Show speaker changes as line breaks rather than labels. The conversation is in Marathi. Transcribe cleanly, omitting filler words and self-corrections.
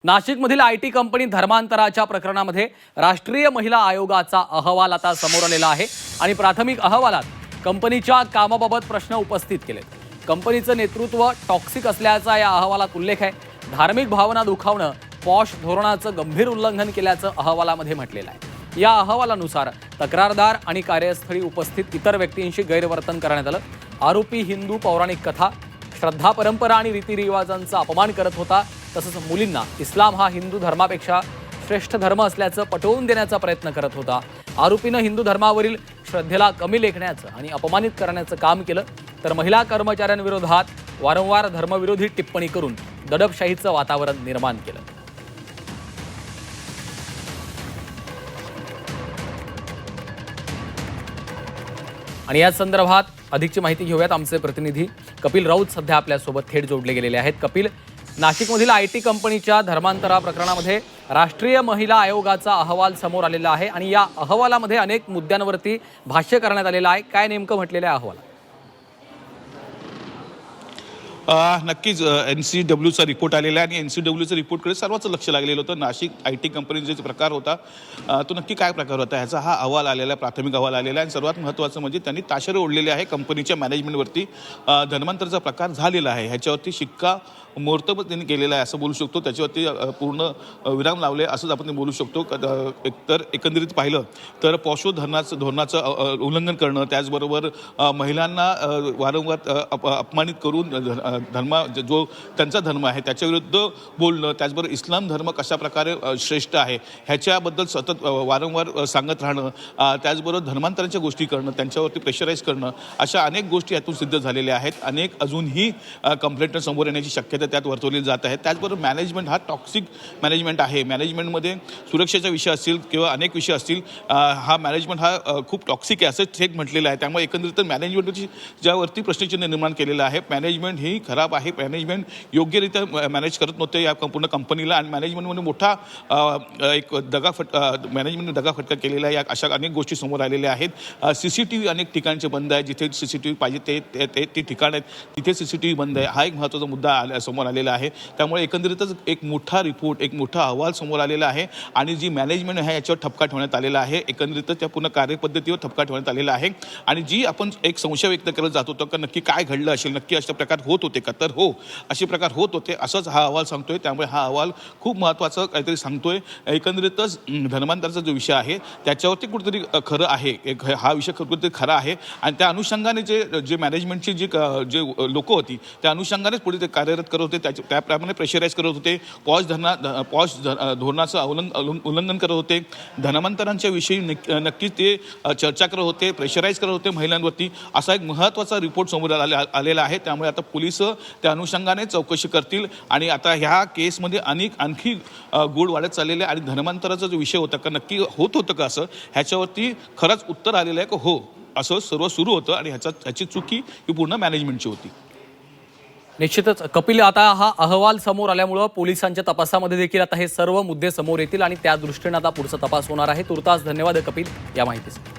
नाशिकमधील आयटी कंपनी धर्मांतराच्या प्रकरणामध्ये राष्ट्रीय महिला आयोगाचा अहवाल आता समोर आलेला आहे आणि प्राथमिक अहवालात कंपनीच्या कामाबाबत प्रश्न उपस्थित केलेत। कंपनीचं नेतृत्व टॉक्सिक असल्याचा या अहवालात उल्लेख आहे। धार्मिक भावना दुखावणं, पॉश धोरणाचं गंभीर उल्लंघन केल्याचं अहवालामध्ये म्हटलेलं आहे। या अहवालानुसार तक्रारदार आणि कार्यस्थळी उपस्थित इतर व्यक्तींशी गैरवर्तन करण्यात आलं। आरोपी हिंदू पौराणिक कथा, श्रद्धा परंपरा आणि रीतिरिवाजांचा अपमान करत होता। तसंच मुलींना इस्लाम हा हिंदू धर्मापेक्षा श्रेष्ठ धर्म असल्याचं पटवून देण्याचा प्रयत्न करत होता। आरोपीनं हिंदू धर्मावरील श्रद्धेला कमी लेखण्याचं आणि अपमानित करण्याचं काम केलं, तर महिला कर्मचाऱ्यांविरोधात वारंवार धर्मविरोधी टिप्पणी करून दडपशाहीचं वातावरण निर्माण केलं। आणि या संदर्भात अधिकची माहिती घेऊयात। आमचे प्रतिनिधी कपिल राऊत सध्या आपल्यासोबत थेट जोडले गेलेले आहेत। कपिल, नाशिकमधील आयटी कंपनीच्या धर्मांतरा प्रकरणामध्ये राष्ट्रीय महिला आयोगाचा अहवाल समोर आलेला आहे आणि या अहवालामध्ये अनेक मुद्द्यांवरती भाष्य करण्यात आलेलं आहे। काय नेमकं म्हटलेलं आहे अहवालात?
नक्कीच NCWचा रिपोर्ट आलेला आहे आणि NCWच्या रिपोर्टकडे सर्वच लक्ष लागलेलं होतं। नाशिक आयटी कंपनीचा जो प्रकार होता तो नक्की काय प्रकार होता ह्याचा हा अहवाल आलेला आहे, प्राथमिक अहवाल आलेला आहे। आणि सर्वात महत्त्वाचं म्हणजे त्यांनी ताशेरे ओढलेले आहे कंपनीच्या मॅनेजमेंटवरती। धर्मांतराचा प्रकार झालेला आहे ह्याच्यावरती शिक्का मोर्तब त्यांनी केलेला आहे असं बोलू शकतो। त्याच्यावरती पूर्ण विराम लावले असंच आपण बोलू शकतो। एकतर एकंदरीत पाहिलं तर पॉशो धोरणाचं उल्लंघन करणं, त्याचबरोबर महिलांना वारंवार अपमानित करून जो त्यांचा धर्म आहे त्याच्याविरुद्ध बोलणं, त्याचबरोबर इस्लाम धर्म कशा प्रकारे श्रेष्ठ आहे ह्याच्याबद्दल सतत वारंवार सांगत राहणं, त्याचबरोबर धर्मांतराच्या गोष्टी करणं, त्यांच्यावरती प्रेशराईज करणं, अशा अनेक गोष्टी यातून सिद्ध झालेल्या आहेत। अनेक अजूनही कंप्लेंट समोर येण्याची शक्यता त्यात वर्तवली जात आहे। त्याचबरोबर मॅनेजमेंट हा टॉक्सिक मॅनेजमेंट आहे। मॅनेजमेंटमध्ये सुरक्षेचा विषय असतील किंवा अनेक विषय असतील, हा मॅनेजमेंट हा खूप टॉक्सिक आहे असं थेट म्हटलेलं आहे। त्यामुळे एकंदरीत मॅनेजमेंटची ज्यावरती प्रश्नचिन्ह निर्माण केलेलं आहे, मॅनेजमेंट ही खराब आहे। मॅनेजमेंट योग्यरित्या मॅनेज करत नव्हते या पूर्ण कंपनीला आणि मॅनेजमेंटमध्ये मोठा एक मॅनेजमेंटने दगाफटका केलेला आहे। अशा अनेक गोष्टी समोर आलेल्या आहेत। CCTV अनेक ठिकाणचे बंद आहे, जिथे CCTV पाहिजे ते ठिकाण आहेत तिथे CCTV बंद आहे। हा एक महत्त्वाचा मुद्दा समोर आलेला आहे। त्यामुळे एकंदरीतच एक मोठा रिपोर्ट, एक मोठा अहवाल समोर आलेला आहे आणि जी मॅनेजमेंट आहे याच्यावर ठपका ठेवण्यात आलेला आहे। एकंदरीतच त्या पूर्ण कार्यपद्धतीवर ठपका ठेवण्यात आलेला आहे आणि जी आपण एक संशय व्यक्त करत जात होतो की नक्की काय घडलं असेल, नक्की अशा प्रकार होत होते का, तर हो, असे प्रकार होत होते असंच हा अहवाल सांगतोय। त्यामुळे हा अहवाल खूप महत्त्वाचं काहीतरी सांगतोय। एकंदरीतच धर्मांतराचा जो विषय आहे त्याच्यावरती कुठेतरी खरं आहे, हा विषय कुठेतरी खरा आहे आणि त्या अनुषंगाने जे मॅनेजमेंटची जे लोक होती त्या अनुषंगानेच पुढे ते कार्यरत करत होते, त्याप्रमाणे प्रेशराईज करत होते, पॉश धोरणाचं उल्लंघन करत होते, धर्मांतरांच्या विषयी नक्कीच ते चर्चा करत होते, प्रेशराईज करत होते महिलांवरती। असा एक महत्त्वाचा रिपोर्ट समोर आलेला आहे। त्यामुळे आता पोलीस त्या अनुषंगाने चौकशी करतील आणि आता ह्या केसमध्ये आणखी गूढ वाढत चाललेले आणि धर्मांतराचा जो विषय होता का नक्की होत होतं का असं, ह्याच्यावरती खरंच उत्तर आलेलं आहे की हो, असं सर्व सुरू होतं आणि ह्याची चुकी ही पूर्ण मॅनेजमेंटची होती।
निश्चितच कपिल, आता हा अहवाल समोर आल्यामुळे पोलिसांच्या तपासामध्ये देखील आता हे सर्व मुद्दे समोर येतील आणि त्या दृष्टीने आता पुढचा तपास होणार आहे। तुर्तास धन्यवाद कपिल या माहितीसाठी।